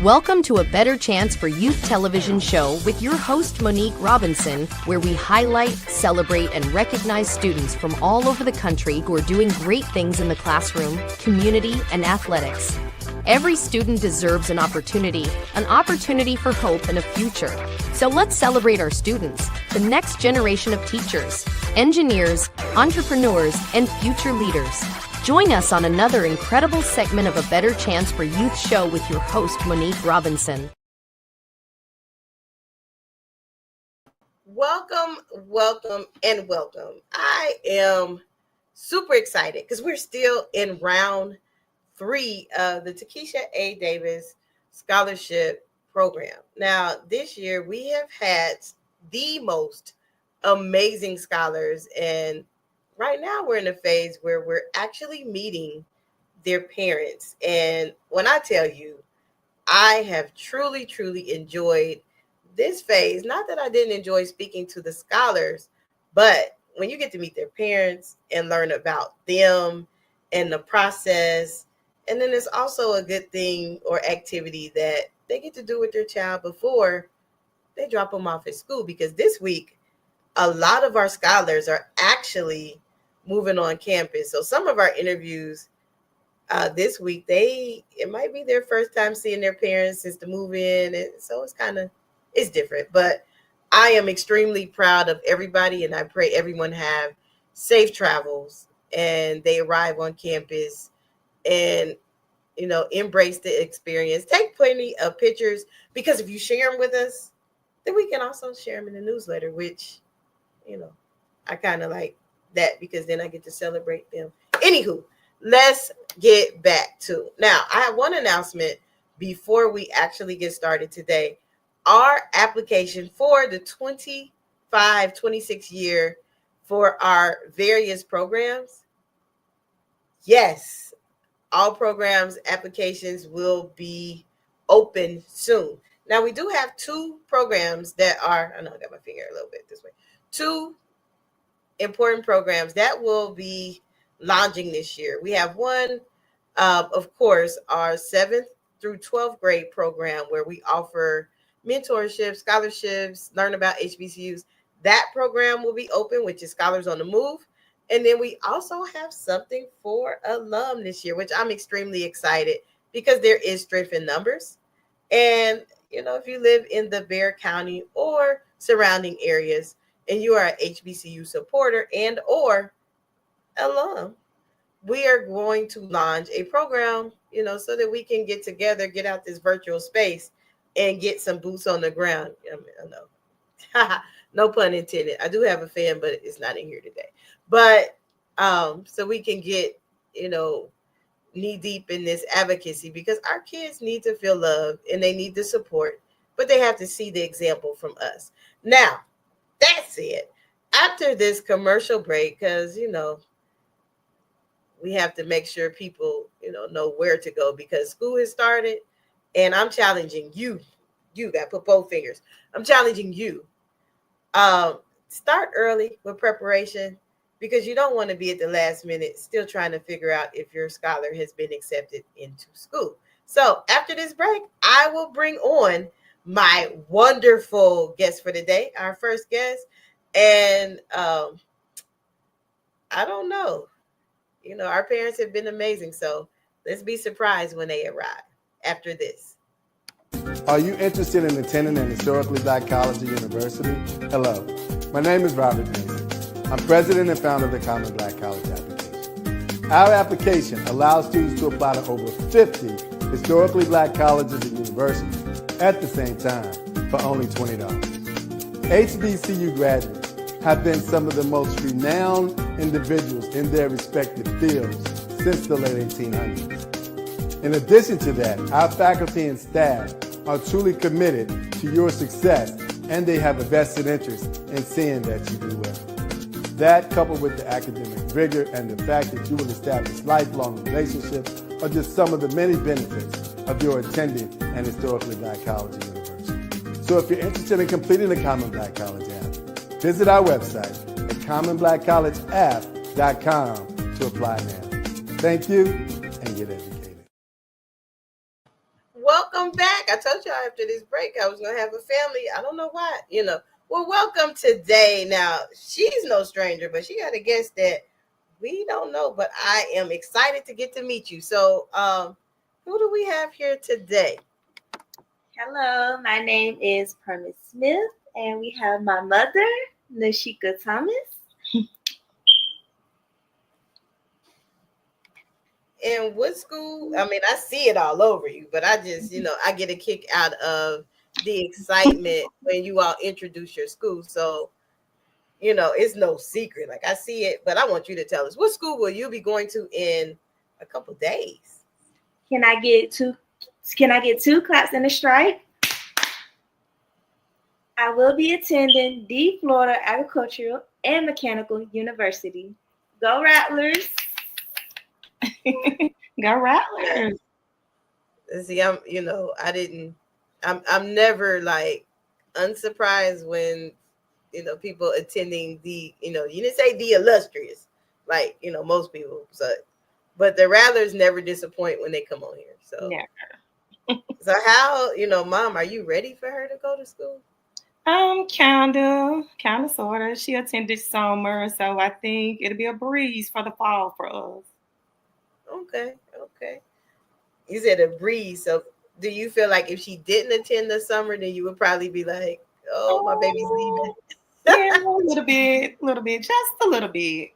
Welcome to A Better Chance for Youth television show with your host, Monique Robinson, where we highlight, celebrate, and recognize students from all over the country who are doing great things in the classroom, community, and athletics. Every student deserves an opportunity for hope and a future. So let's celebrate our students, the next generation of teachers, engineers, entrepreneurs, and future leaders. Join us on another incredible segment of A Better Chance for Youth show with your host, Monique Robinson. Welcome, and welcome. I am super excited because we're still in round 3 of the Takesha A. Davis Scholarship Program. Now, this year we have had the most amazing scholars, and right now we're in a phase where we're actually meeting their parents. And when I tell you, I have truly enjoyed this phase. Not that I didn't enjoy speaking to the scholars, but when you get to meet their parents and learn about them and the process, and then it's also a good thing or activity that they get to do with their child before they drop them off at school. Because this week, a lot of our scholars are actually moving on campus. So some of our interviews this week, it might be their first time seeing their parents since the move in. And so it's different. But I am extremely proud of everybody, and I pray everyone have safe travels and they arrive on campus and, embrace the experience. Take plenty of pictures, because if you share them with us, then we can also share them in the newsletter, which, I kind of like that because then I get to celebrate them. Anywho, let's get back to now. I have one announcement before we actually get started today. Our application for the 25-26 year for our various programs. Yes, all programs applications will be open soon. Now, we do have 2 programs that are, I know I got my finger a little bit this way, 2 important programs that will be launching this year. We have one, of course, our 7th through 12th grade program where we offer mentorship, scholarships, learn about HBCUs. That program will be open, which is Scholars on the Move. And then we also have something for alum this year, which I'm extremely excited because there is strength in numbers. And, if you live in the Bexar County or surrounding areas and you are an HBCU supporter and or alum, we are going to launch a program, so that we can get together, get out this virtual space and get some boots on the ground. I know. No pun intended. I do have a fan, but it's not in here today. But so we can get, knee deep in this advocacy, because our kids need to feel loved and they need the support, but they have to see the example from us. Now, that's it. After this commercial break, because, we have to make sure people, know where to go because school has started, and I'm challenging you. You got to put both fingers. I'm challenging you. Start early with preparation, because you don't want to be at the last minute still trying to figure out if your scholar has been accepted into school. So after this break, I will bring on my wonderful guest for the day, our first guest. And I don't know, our parents have been amazing. So let's be surprised when they arrive after this. Are you interested in attending an historically black college or university? Hello, my name is Robert Mason. I'm president and founder of the Common Black College application. Our application allows students to apply to over 50 historically black colleges and universities at the same time for only $20. HBCU graduates have been some of the most renowned individuals in their respective fields since the late 1800s. In addition to that, our faculty and staff are truly committed to your success, and they have a vested interest in seeing that you do well. That, coupled with the academic rigor and the fact that you will establish lifelong relationships, are just some of the many benefits of your attending an historically black college or university. So if you're interested in completing the Common Black College app, visit our website at commonblackcollegeapp.com to apply now. Thank you, and get educated. Welcome back. I told y'all after this break, I was going to have a family. I don't know why, Well, welcome today. Now, she's no stranger, but she got a guest that we don't know, but I am excited to get to meet you. So, who do we have here today? Hello, my name is Permis Smith, and we have my mother, Nashika Thomas. In what school? I mean, I see it all over you, but I just, I get a kick out of the excitement when you all introduce your school. So, it's no secret. Like, I see it, but I want you to tell us, what school will you be going to in a couple days? Can I get two claps and a strike? I will be attending the Florida Agricultural and Mechanical University. Go Rattlers! Go Rattlers! See, I'm never like unsurprised when people attending the, you didn't say the illustrious, like most people. So, but the Rattlers never disappoint when they come on here. So, never. So how, Mom, are you ready for her to go to school? Kind of, sort of. She attended summer, so I think it'll be a breeze for the fall for us. Okay. You said a breeze. So do you feel like if she didn't attend the summer, then you would probably be like, oh, my baby's leaving? Yeah, a little bit, just a little bit.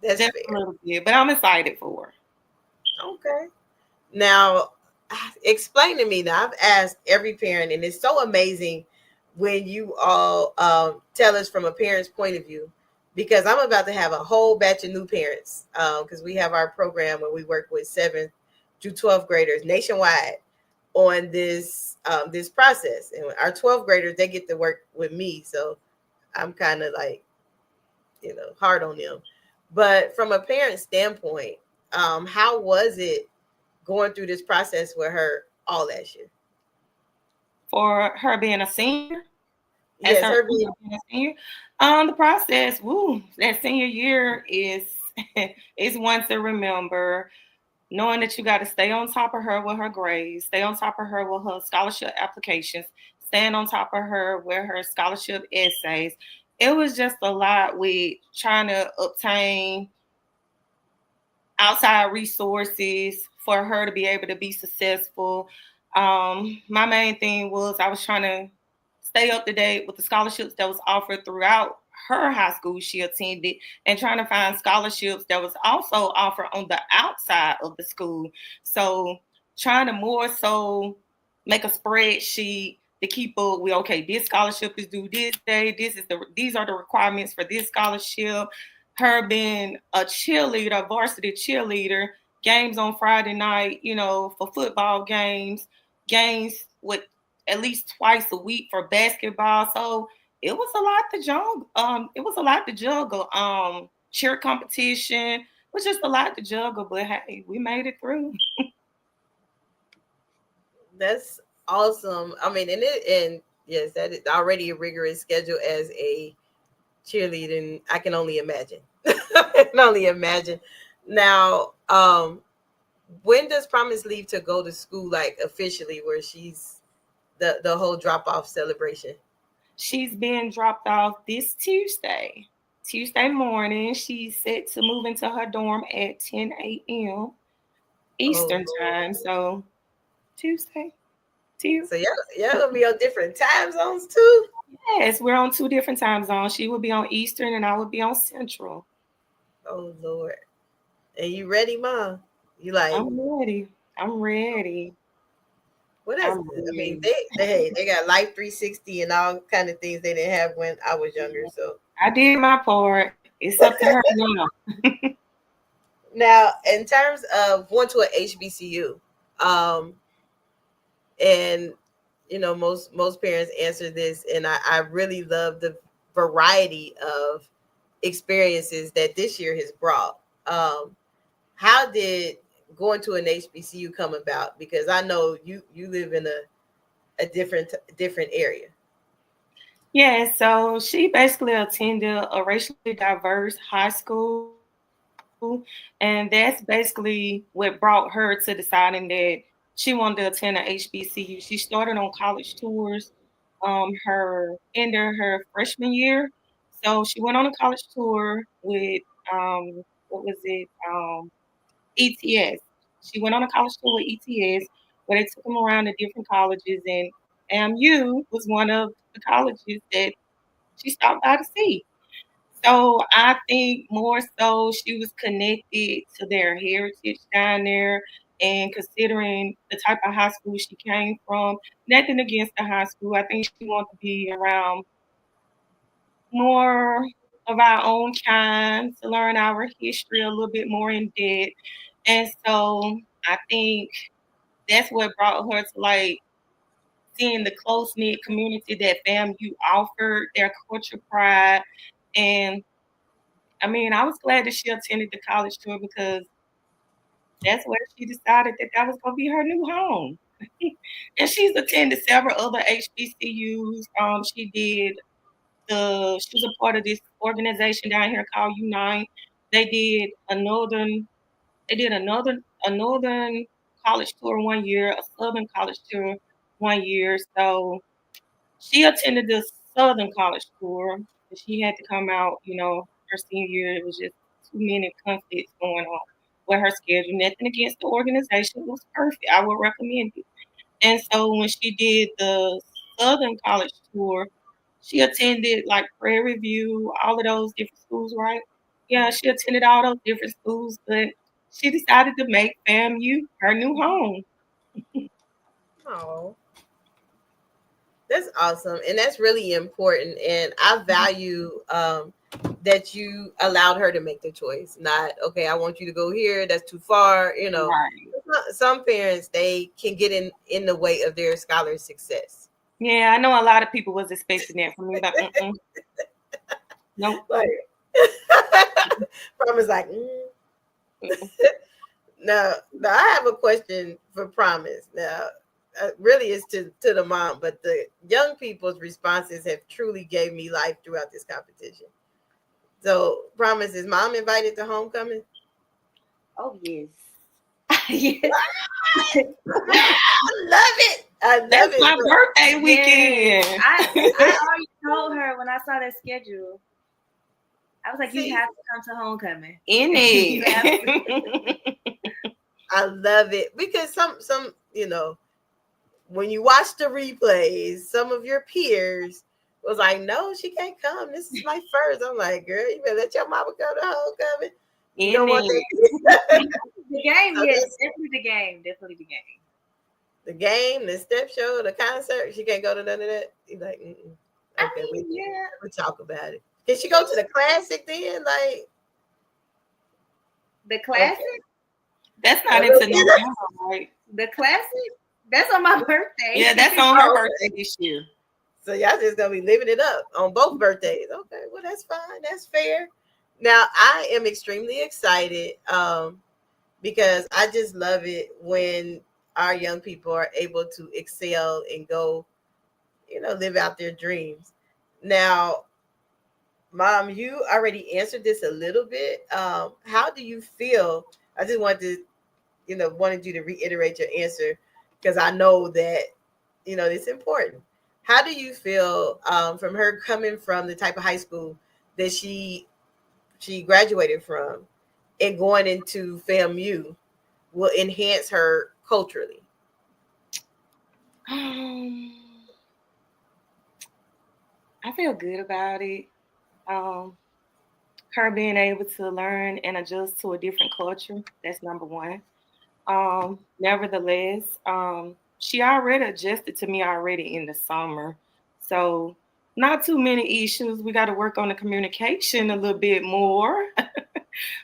That's just fair. A little bit, but I'm excited for her. Okay. Now, explain to me. Now, I've asked every parent, and it's so amazing when you all tell us from a parent's point of view, because I'm about to have a whole batch of new parents because we have our program where we work with 7th through 12th graders nationwide on this process. And our 12th graders, they get to work with me. So I'm kind of like, hard on them. But from a parent standpoint, how was it going through this process with her all last year? For her being a senior? Yes, her being a senior. The process, that senior year is one to remember. Knowing that you got to stay on top of her with her grades, stay on top of her with her scholarship applications, stand on top of her with her scholarship essays. It was just a lot with trying to obtain outside resources for her to be able to be successful. My main thing was I was trying to stay up to date with the scholarships that was offered throughout her high school she attended, and trying to find scholarships that was also offered on the outside of the school. So trying to more so make a spreadsheet to keep up with, okay, this scholarship is due this day. These are the requirements for this scholarship. Her being a cheerleader, varsity cheerleader, games on Friday night, for football games with at least twice a week for basketball. So it was a lot to juggle. Cheer competition was just a lot to juggle, but hey, we made it through. That's awesome. I mean, and yes, that is already a rigorous schedule as a cheerleader, and I can only imagine. I can only imagine. Now, when does Promise leave to go to school, like officially, where she's the whole drop-off celebration? She's being dropped off this Tuesday morning. She's set to move into her dorm at 10 a.m. Eastern time. So Tuesday. So y'all gonna be on different time zones too? Yes, we're on 2 different time zones. She would be on Eastern and I would be on Central. Oh Lord. And you ready, Mom? You like? I'm ready. What else? I mean, they got Life 360 and all kind of things they didn't have when I was younger. So I did my part. It's up to her now. Now, in terms of going to an HBCU, and most parents answer this, and I really love the variety of experiences that this year has brought. How did going to an HBCU come about? Because I know you live in a different area. Yeah, so she basically attended a racially diverse high school, and that's basically what brought her to deciding that she wanted to attend a HBCU. She started on college tours her end of her freshman year. So she went on a college tour with what was it? ETS. She went on a college tour with ETS where they took them around to different colleges, and AMU was one of the colleges that she stopped by to see. So I think more so she was connected to their heritage down there, and considering the type of high school she came from, nothing against the high school. I think she wanted to be around more of our own kind to learn our history a little bit more in depth. And so I think that's what brought her to like seeing the close knit community that FAMU offered, their culture pride. And I mean, I was glad that she attended the college tour because that's where she decided that that was going to be her new home. And she's attended several other HBCUs. She was a part of this organization down here called Unite. They did a northern college tour one year, a southern college tour one year. So she attended the southern college tour. She had to come out, her senior year. It was just too many conflicts going on with her schedule. Nothing against the organization. It was perfect. I would recommend it. And so when she did the southern college tour, she attended like Prairie View, all of those different schools, right? Yeah, she attended all those different schools, but she decided to make FAMU her new home. Oh, that's awesome. And that's really important. And I value that you allowed her to make the choice. Not, okay, I want you to go here. That's too far. Right. Some parents, they can get in the way of their scholar's success. Yeah, I know a lot of people was expecting that from me, but nope. Like, Promise like, Now, I have a question for Promise. Now, really is to the mom, but the young people's responses have truly gave me life throughout this competition. So, Promise, is mom invited to homecoming? Oh, yes. Yes. I love it. That's my birthday weekend. Yes. I already told her when I saw that schedule. I was like, you have to come to homecoming. In it. I love it because some when you watch the replays, some of your peers was like, no, she can't come. This is my first. I'm like, girl, you better let your mama go to homecoming. You don't want that. The game, yes, definitely the game. Definitely the game. The game, the step show, the concert. She can't go to none of that. He's like, okay, we'll talk about it. Can she go to the classic then? Like the classic? Okay. That's not into November, right? The classic? That's on my birthday. Yeah, that's on her birthday this year. So y'all just gonna be living it up on both birthdays. Okay, well that's fine. That's fair. Now I am extremely excited because I just love it when our young people are able to excel and go, live out their dreams. Now, Mom, you already answered this a little bit. How do you feel? I just wanted you to reiterate your answer because I know that, it's important. How do you feel from her coming from the type of high school that she graduated from and going into FAMU will enhance her culturally? I feel good about it. Her being able to learn and adjust to a different culture, that's number one. Nevertheless, she already adjusted to me already in the summer. So not too many issues. We got to work on the communication a little bit more.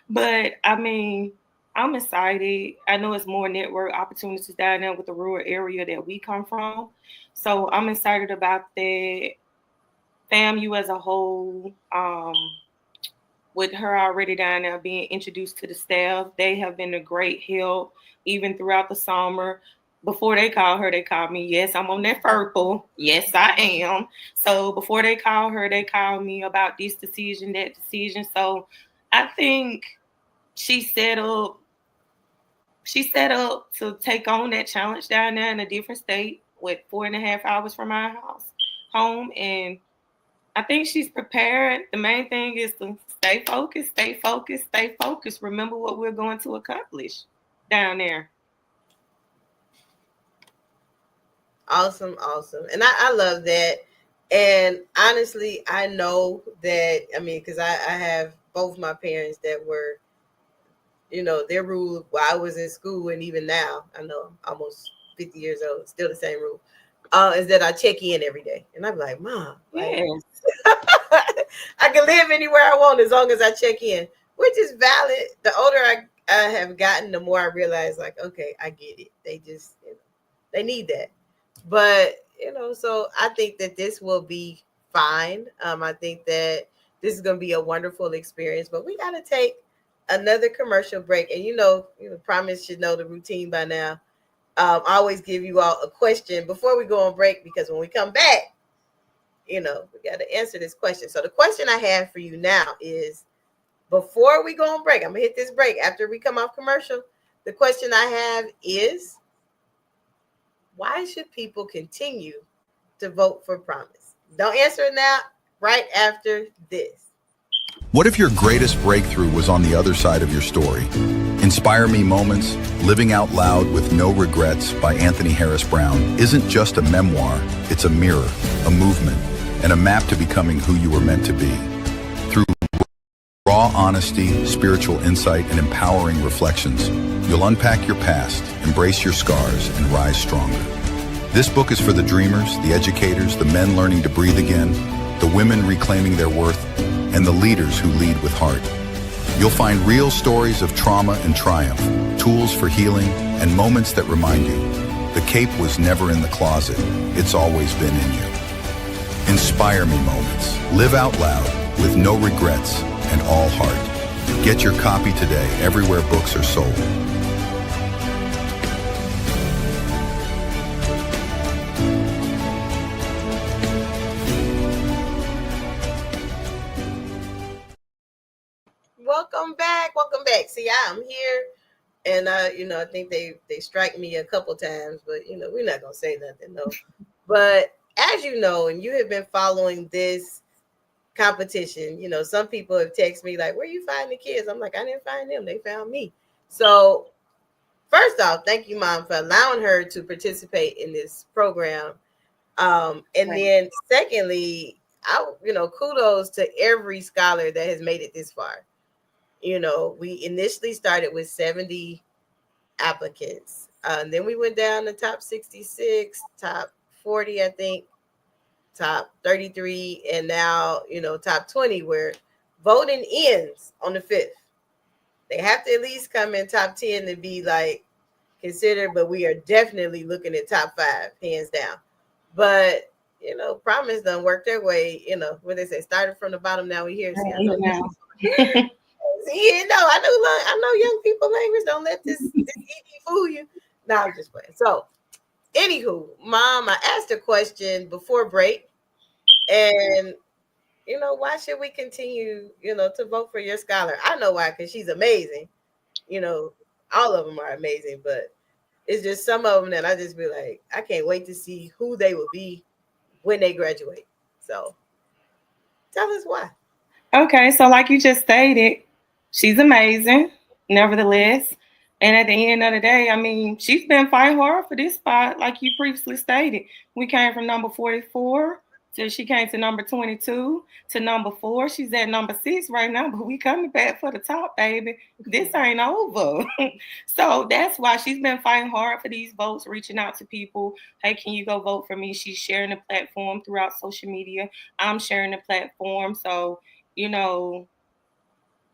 But I mean, I'm excited. I know it's more network opportunities down there with the rural area that we come from. So I'm excited about that. FAMU as a whole, with her already down there being introduced to the staff, they have been a great help even throughout the summer. Before they called her, they called me. Yes, I'm on that FERPA. Yes, I am. So before they called her, they called me about this decision, that decision. So I think she set up She's set up to take on that challenge down there in a different state with 4.5 hours from our home. And I think she's prepared. The main thing is to stay focused, stay focused, stay focused. Remember what we're going to accomplish down there. Awesome. And I love that. And honestly, I know that, I mean, because I have both my parents that were, their rule while I was in school, and even now, I know I'm almost 50 years old, still the same rule, is that I check in every day. And I'm like, Mom, Yes. I can live anywhere I want as long as I check in, which is valid. The older I have gotten, the more I realize, like, okay, I get it. They just, they need that. But, so I think that this will be fine. I think that this is going to be a wonderful experience, but we got to take another commercial break. And, Promise should know the routine by now. I always give you all a question before we go on break, because when we come back, we got to answer this question. So the question I have for you now is, before we go on break, I'm going to hit this break after we come off commercial. The question I have is, why should people continue to vote for Promise? Don't answer it now, right after this. What if your greatest breakthrough was on the other side of your story? Inspire Me Moments, Living Out Loud with No Regrets by Anthony Harris Brown isn't just a memoir, it's a mirror, a movement, and a map to becoming who you were meant to be. Through raw honesty, spiritual insight, and empowering reflections, you'll unpack your past, embrace your scars, and rise stronger. This book is for the dreamers, the educators, the men learning to breathe again, the women reclaiming their worth, and the leaders who lead with heart. You'll find real stories of trauma and triumph, tools for healing, and moments that remind you, the cape was never in the closet, it's always been in you. Inspire Me Moments. Live out loud with no regrets and all heart. Get your copy today everywhere books are sold. Welcome back. See, I'm here, and I think they strike me a couple times, but we're not gonna say nothing, no. But as you know, and you have been following this competition, some people have texted me like, where you find the kids? I'm like, I didn't find them, they found me. So first off, thank you, Mom, for allowing her to participate in this program. And then secondly, kudos to every scholar that has made it this far. We initially started with 70 applicants. And then we went down to top 66, top 40, I think, top 33, and now, top 20, where voting ends on the 5th. They have to at least come in top 10 to be like considered, but we are definitely looking at top 5, hands down. But, Promise done worked their way, what they say, started from the bottom, now we here. I know young people language. Don't let this ED fool you. No, I'm just playing. So, anywho, Mom, I asked a question before break, and why should we continue, to vote for your scholar? I know why, because she's amazing. All of them are amazing, but it's just some of them that I just be like, I can't wait to see who they will be when they graduate. So, tell us why. Okay, so like you just stated, she's amazing, nevertheless. And at the end of the day, I mean, she's been fighting hard for this spot, like you previously stated. We came from number 44 till she came to number 22 to number 4. She's at number 6 right now, but we coming back for the top, baby. This ain't over. So that's why she's been fighting hard for these votes, reaching out to people. Hey, can you go vote for me? She's sharing the platform throughout social media. I'm sharing the platform. So,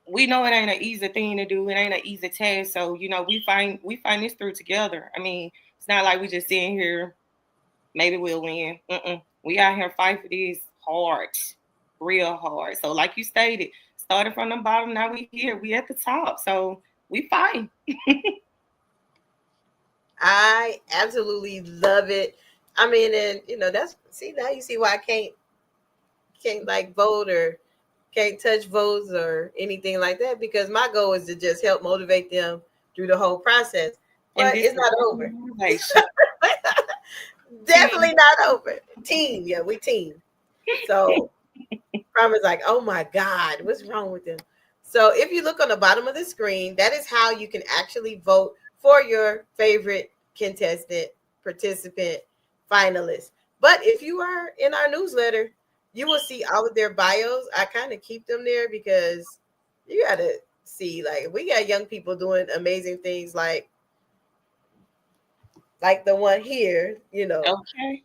we know it ain't an easy thing to do. It ain't an easy task. So, we find this through together. I mean, it's not like we just sitting here, maybe we'll win. We out here fight for this hard, real hard. So like you stated, started from the bottom, now we here. We at the top. So we fight. I absolutely love it. I mean, and now you see why I can't like vote or can't touch votes or anything like that, because my goal is to just help motivate them through the whole process. But it's not over. Definitely not over. Team, yeah, we team. So Prom is like, oh my God, what's wrong with them? So if you look on the bottom of the screen, that is how you can actually vote for your favorite contestant, participant, finalist. But if you are in our newsletter, you will see all of their bios. I kind of keep them there because you got to see, like, we got young people doing amazing things like the one here, you know. Okay.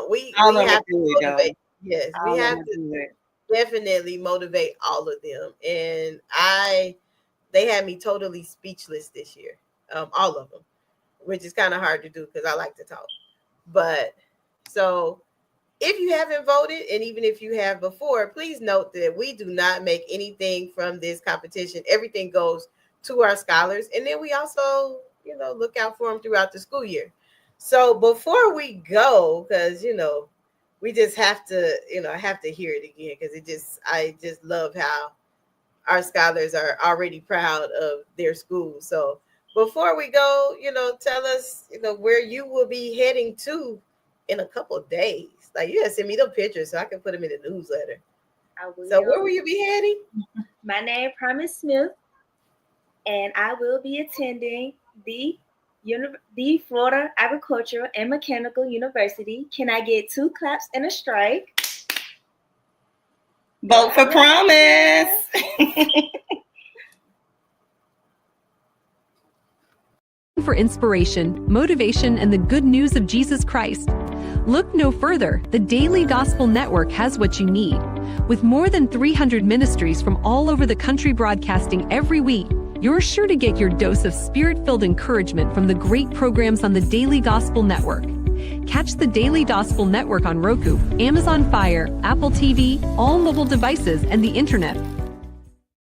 We have to motivate. Yes, we have to definitely motivate all of them. And they had me totally speechless this year. All of them, which is kind of hard to do because I like to talk. But so if you haven't voted, and even if you have before, please note that we do not make anything from this competition. Everything goes to our scholars. And then we also, you know, look out for them throughout the school year. So before we go, because, you know, we just have to, you know, I have to hear it again because I just love how our scholars are already proud of their school. So before we go, you know, tell us, you know, where you will be heading to in a couple of days. Like, you gotta send me them pictures so I can put them in the newsletter. I will. So where will you be heading? My name is Promise Smith, and I will be attending the Florida Agricultural and Mechanical University. Can I get 2 claps and a strike? Vote for Promise. For inspiration, motivation, and the good news of Jesus Christ. Look no further. The Daily Gospel Network has what you need. With more than 300 ministries from all over the country broadcasting every week, you're sure to get your dose of spirit-filled encouragement from the great programs on the Daily Gospel Network. Catch the Daily Gospel Network on Roku, Amazon Fire, Apple TV, all mobile devices, and the internet.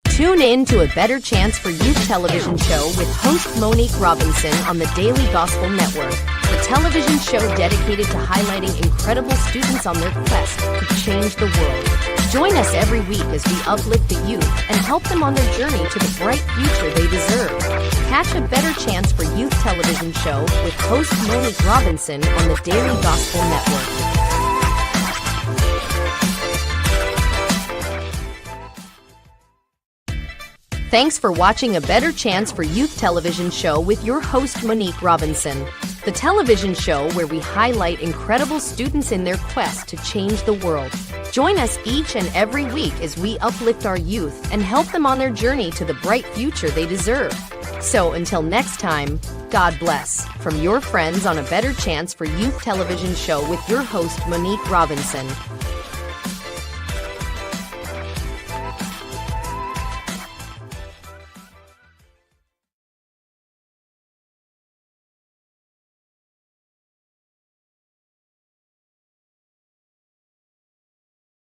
Tune in to A Better Chance for Youth television show with host Monique Robinson on the Daily Gospel Network, the television show dedicated to highlighting incredible students on their quest to change the world. Join us every week as we uplift the youth and help them on their journey to the bright future they deserve. Catch A Better Chance for Youth television show with host Monique Robinson on the Daily Gospel Network. Thanks for watching A Better Chance for Youth television show with your host Monique Robinson, the television show where we highlight incredible students in their quest to change the world. Join us each and every week as we uplift our youth and help them on their journey to the bright future they deserve. So until next time, God bless, from your friends on A Better Chance for Youth television show with your host Monique Robinson.